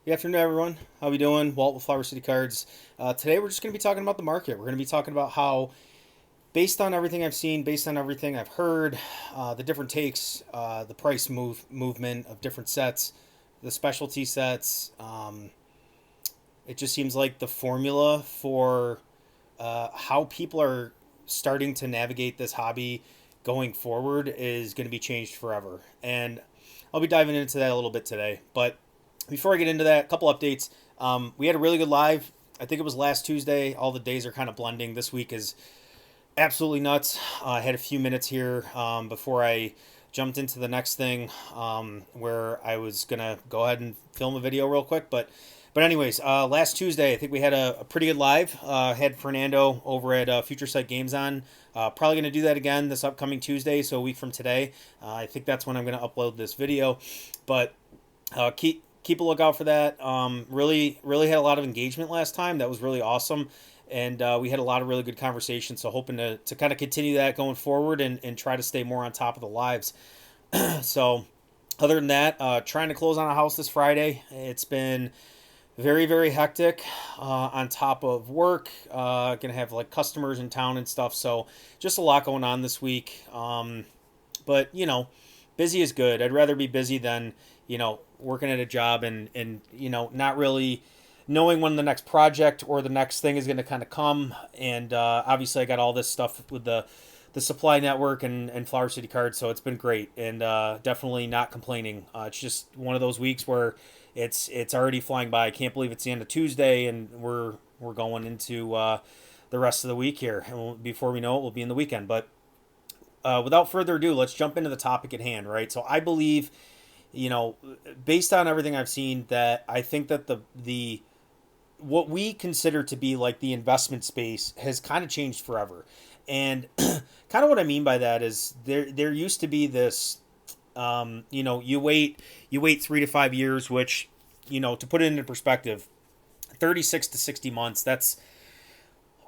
Good afternoon, everyone. How we doing? Walt with Flower City Cards. Today, we're just going to be talking about the market. We're going to be talking about how, based on everything I've seen, based on everything I've heard, the different takes, the price movement of different sets, the specialty sets. It just seems like the formula for how people are starting to navigate this hobby going forward is going to be changed forever. And I'll be diving into that a little bit today. But before I get into that, a couple updates. We had a really good live. I think it was last Tuesday. All the days are kind of blending. This week is absolutely nuts. I had a few minutes here before I jumped into the next thing where I was gonna go ahead and film a video real quick. But anyways, last Tuesday I think we had a pretty good live. Had Fernando over at Future Sight Games on. Probably gonna do that again this upcoming Tuesday, so a week from today. I think that's when I'm gonna upload this video. But keep a lookout for that. Really had a lot of engagement last time. That was really awesome, and we had a lot of really good conversations. So hoping to kind of continue that going forward and try to stay more on top of the lives. So other than that, trying to close on a house this Friday. It's been very hectic on top of work. Gonna have like customers in town and stuff. So just a lot going on this week. But busy is good. I'd rather be busy than working at a job and not really knowing when the next project or the next thing is going to kind of come. And obviously I got all this stuff with the supply network and Flower City Cards, so it's been great and definitely not complaining. It's just one of those weeks where it's already flying by. I can't believe it's the end of Tuesday and we're going into the rest of the week here, and before we know it, we'll be in the weekend. But without further ado, let's jump into the topic at hand, right? So I believe, based on everything I've seen, that I think that the what we consider to be like the investment space has kind of changed forever. And kind of what I mean by that is there used to be this you wait 3 to 5 years, which, to put it into perspective, 36 to 60 months, that's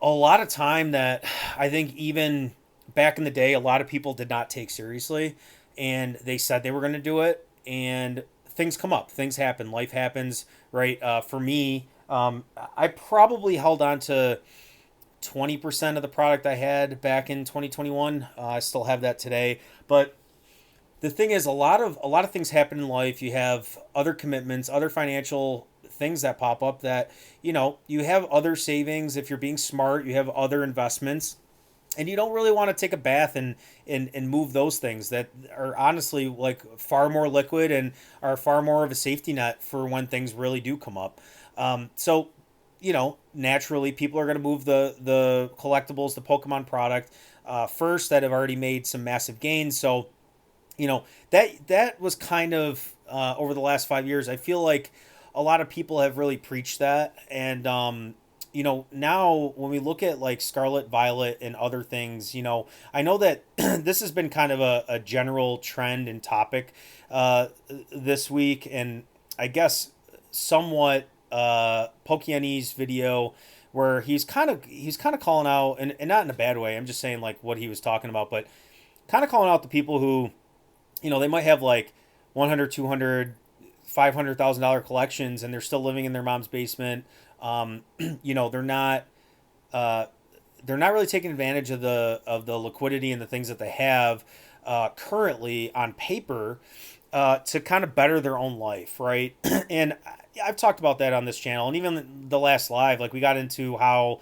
a lot of time that I think even back in the day, a lot of people did not take seriously, and they said they were going to do it, and things come up, things happen, life happens, right? For me, I probably held on to 20% of the product I had back in 2021. I still have that today, but the thing is, a lot of things happen in life. You have other commitments, other financial things that pop up that you have other savings. If you're being smart, you have other investments, and you don't really want to take a bath and move those things that are honestly like far more liquid and are far more of a safety net for when things really do come up. So naturally, people are going to move the collectibles, the Pokemon product first, that have already made some massive gains. So that was kind of over the last 5 years. I feel like a lot of people have really preached that, and now when we look at like Scarlet Violet and other things, I know that this has been kind of a general trend and topic this week, and I guess somewhat Pokemon's video where he's kind of calling out, and not in a bad way. I'm just saying like what he was talking about, but kind of calling out the people who they might have like 100, 200, $500,000 collections, and they're still living in their mom's basement. They're not they're not really taking advantage of the liquidity and the things that they have currently on paper to kind of better their own life, right? And I've talked about that on this channel, and even the last live, like we got into how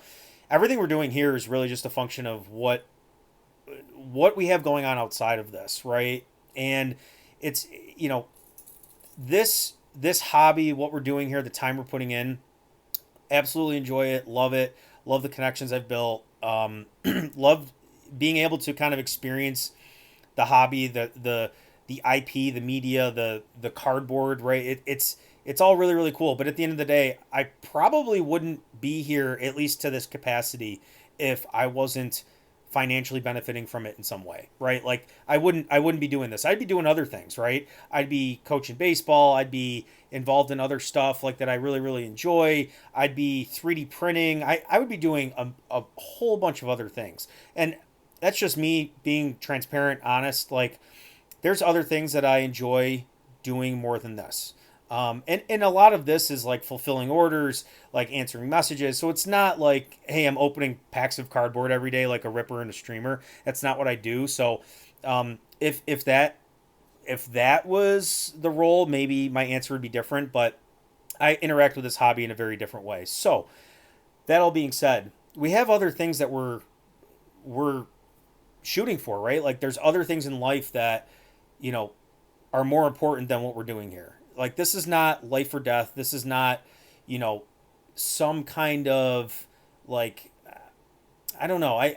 everything we're doing here is really just a function of what we have going on outside of this, right? And it's this hobby, what we're doing here, the time we're putting in, absolutely enjoy it, love the connections I've built, love being able to kind of experience the hobby, the IP, the media, the cardboard, right? It's all really cool. But at the end of the day, I probably wouldn't be here, at least to this capacity, if I wasn't financially benefiting from it in some way, right? Like I wouldn't be doing this. I'd be doing other things, right? I'd be coaching baseball, I'd be involved in other stuff like that I really enjoy. I'd be 3D printing. I would be doing a whole bunch of other things. And that's just me being transparent, honest. Like there's other things that I enjoy doing more than this. And a lot of this is like fulfilling orders, like answering messages. So it's not like, hey, I'm opening packs of cardboard every day like a ripper and a streamer. That's not what I do. So if that was the role, maybe my answer would be different. But I interact with this hobby in a very different way. So that all being said, we have other things that we're shooting for, right? Like there's other things in life that you know are more important than what we're doing here. Like this is not life or death. This is not, you know, some kind of like I don't know. I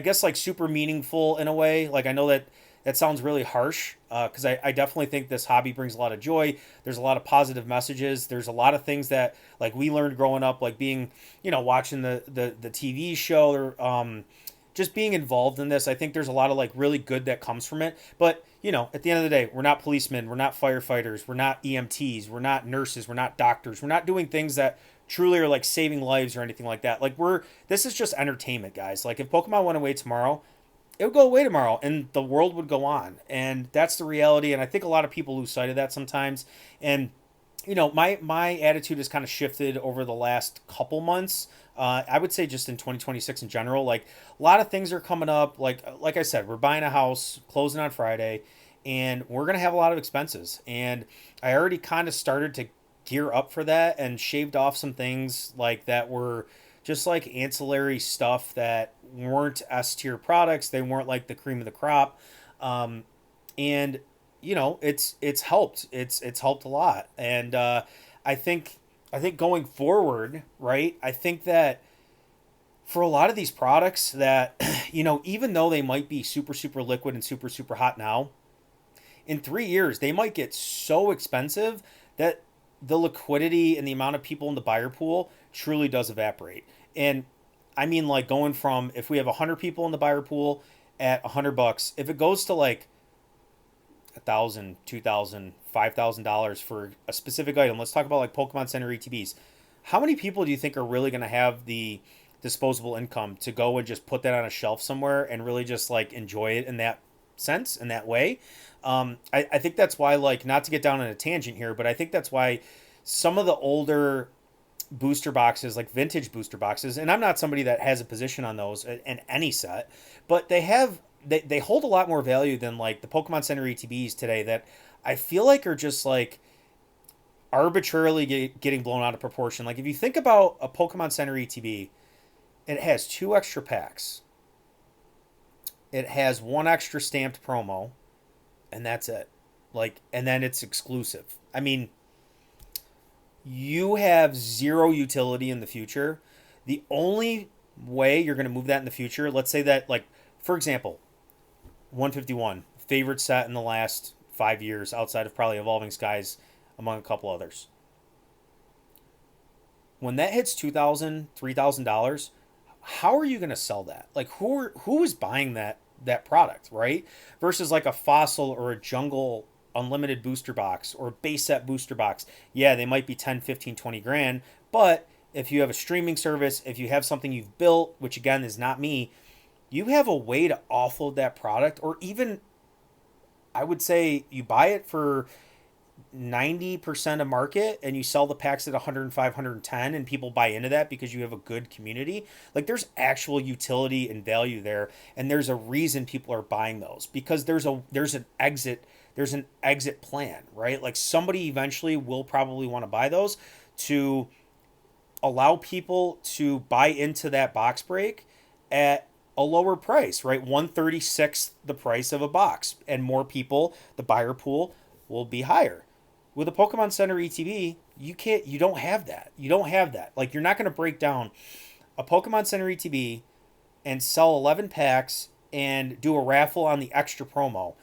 guess like super meaningful in a way. Like I know that that sounds really harsh because I definitely think this hobby brings a lot of joy. There's a lot of positive messages. There's a lot of things that like we learned growing up, like being watching the TV show or just being involved in this. I think there's a lot of like really good that comes from it. But at the end of the day, we're not policemen, we're not firefighters, we're not EMTs, we're not nurses, we're not doctors, we're not doing things that truly are like saving lives or anything like that. Like this is just entertainment, guys. Like if Pokemon went away tomorrow, it would go away tomorrow and the world would go on. And that's the reality. And I think a lot of people lose sight of that sometimes. And my attitude has kind of shifted over the last couple months. I would say just in 2026 in general, like a lot of things are coming up. Like I said, we're buying a house, closing on Friday, and we're gonna have a lot of expenses. And I already kind of started to gear up for that and shaved off some things like that were just like ancillary stuff that weren't S tier products. They weren't like the cream of the crop. And it's helped. It's helped a lot. And I think I think going forward, right? I think that for a lot of these products that even though they might be super super liquid and super super hot now, in 3 years they might get so expensive that the liquidity and the amount of people in the buyer pool truly does evaporate. And I mean, like, going from, if we have 100 people in the buyer pool at $100, if it goes to like 1,000, 2,000, $5,000 for a specific item, let's talk about like Pokemon Center ETBs. How many people do you think are really going to have the disposable income to go and just put that on a shelf somewhere and really just like enjoy it in that sense, in that way? I think that's why, like, not to get down on a tangent here, but I think that's why some of the older booster boxes, like vintage booster boxes, and I'm not somebody that has a position on those in any set, but they hold a lot more value than like the Pokemon Center ETBs today that I feel like are just like arbitrarily getting blown out of proportion. Like if you think about a Pokemon Center ETB, it has two extra packs. It has one extra stamped promo, and that's it. Like, and then it's exclusive. I mean, you have zero utility in the future. The only way you're going to move that in the future, let's say that, like, for example, 151, favorite set in the last 5 years outside of probably Evolving Skies, among a couple others. When that hits $2,000, $3,000, how are you going to sell that? Like, who is buying that product, right? Versus like a Fossil or a Jungle unlimited booster box or base set booster box. Yeah, they might be 10, 15, 20 grand, but if you have a streaming service, if you have something you've built, which again is not me, you have a way to offload that product. Or even, I would say, you buy it for 90% of market and you sell the packs at 105, 110, and people buy into that because you have a good community. Like, there's actual utility and value there, and there's a reason people are buying those, because there's an exit plan, right? Like, somebody eventually will probably want to buy those to allow people to buy into that box break at a lower price, right? 136 the price of a box, and more people, the buyer pool will be higher. With a Pokemon Center ETB, you don't have that. You don't have that. Like, you're not going to break down a Pokemon Center ETB and sell 11 packs and do a raffle on the extra promo.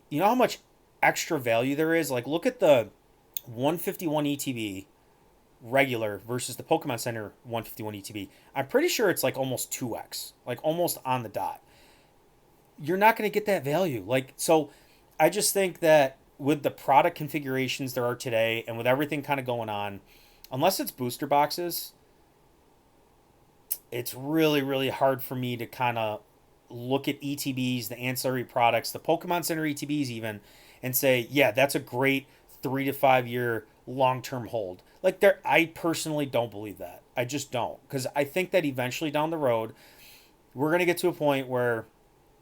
You know how much extra value there is? Like, look at the 151 ETB regular versus the Pokemon Center 151 ETB. I'm pretty sure it's like almost 2x, like almost on the dot. You're not going to get that value. Like, so I just think that with the product configurations there are today and with everything kind of going on, unless it's booster boxes, it's really, really hard for me to kind of look at ETBs, the ancillary products, the Pokemon Center ETBs even, and say, yeah, that's a great 3 to 5 year long-term hold. Like there, I personally don't believe that. I just don't, because I think that eventually down the road we're gonna get to a point where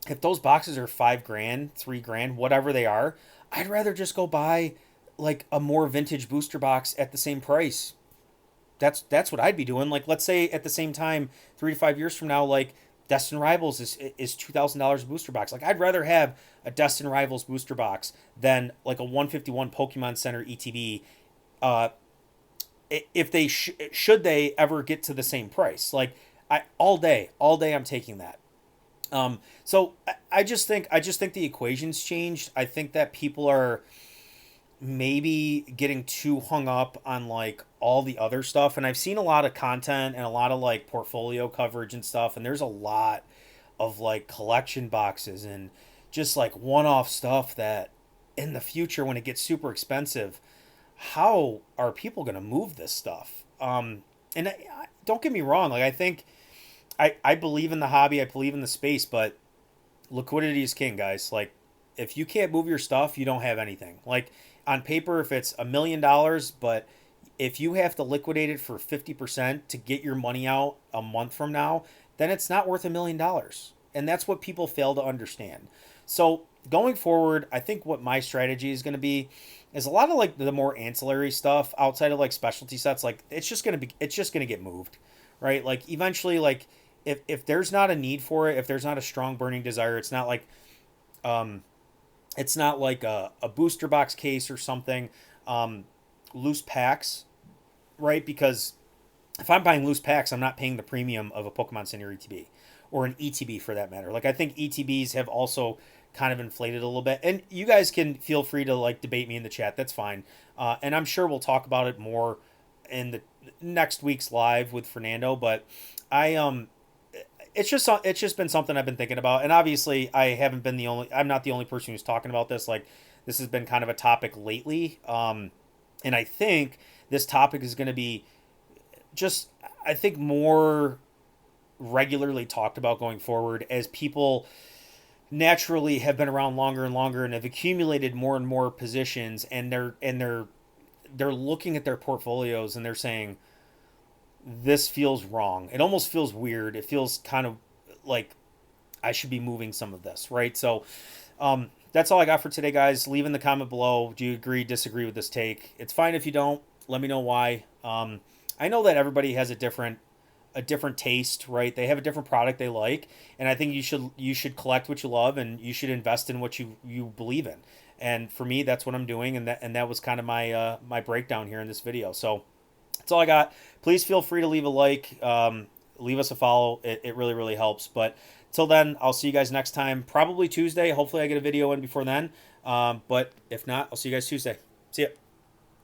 if those boxes are 5 grand, 3 grand, whatever they are, I'd rather just go buy like a more vintage booster box at the same price. That's what I'd be doing. Like let's say at the same time, 3 to 5 years from now, like Destin Rivals is $2,000 a booster box. Like I'd rather have a Destin Rivals booster box than like a 151 Pokemon Center ETB. Uh, if they should they ever get to the same price, like I all day I'm taking that. So I just think the equations changed. I think that people are maybe getting too hung up on like all the other stuff, and I've seen a lot of content and a lot of like portfolio coverage and stuff, and there's a lot of like collection boxes and just like one-off stuff that in the future when it gets super expensive, how are people going to move this stuff? And don't get me wrong, like I think I believe in the hobby, I believe in the space, but liquidity is king, guys. Like, if you can't move your stuff, you don't have anything. Like, on paper, if it's $1 million, but if you have to liquidate it for 50% to get your money out a month from now, then it's not worth $1 million. And that's what people fail to understand. So, going forward, I think what my strategy is going to be is a lot of like the more ancillary stuff outside of like specialty sets. Like, it's just going to get moved, right? Like, eventually, like, if there's not a need for it, if there's not a strong burning desire, um, it's not like a booster box case or something. Um, Loose packs, right? Because if I'm buying loose packs, I'm not paying the premium of a Pokemon Center ETB or an ETB for that matter. Like I think ETBs have also kind of inflated a little bit, and you guys can feel free to like debate me in the chat. That's fine, and I'm sure we'll talk about it more in the next week's live with Fernando. But I it's just been something I've been thinking about, and obviously I'm not the only person who's talking about this. Like this has been kind of a topic lately, and I think this topic is going to be just I think more regularly talked about going forward as people naturally have been around longer and longer and have accumulated more and more positions, and they're looking at their portfolios and they're saying this feels wrong. It almost feels weird. It feels kind of like I should be moving some of this, right? So that's all I got for today, guys. Leave in the comment below. Do you agree, disagree with this take? It's fine if you don't. Let me know why. I know that everybody has a different taste, right? They have a different product they like, and I think you should collect what you love, and you should invest in what you believe in. And for me, that's what I'm doing, and that was kind of my my breakdown here in this video. So that's all I got. Please feel free to leave a like, leave us a follow. It really really helps. But till then, I'll see you guys next time, probably Tuesday. Hopefully, I get a video in before then. But if not, I'll see you guys Tuesday. See ya.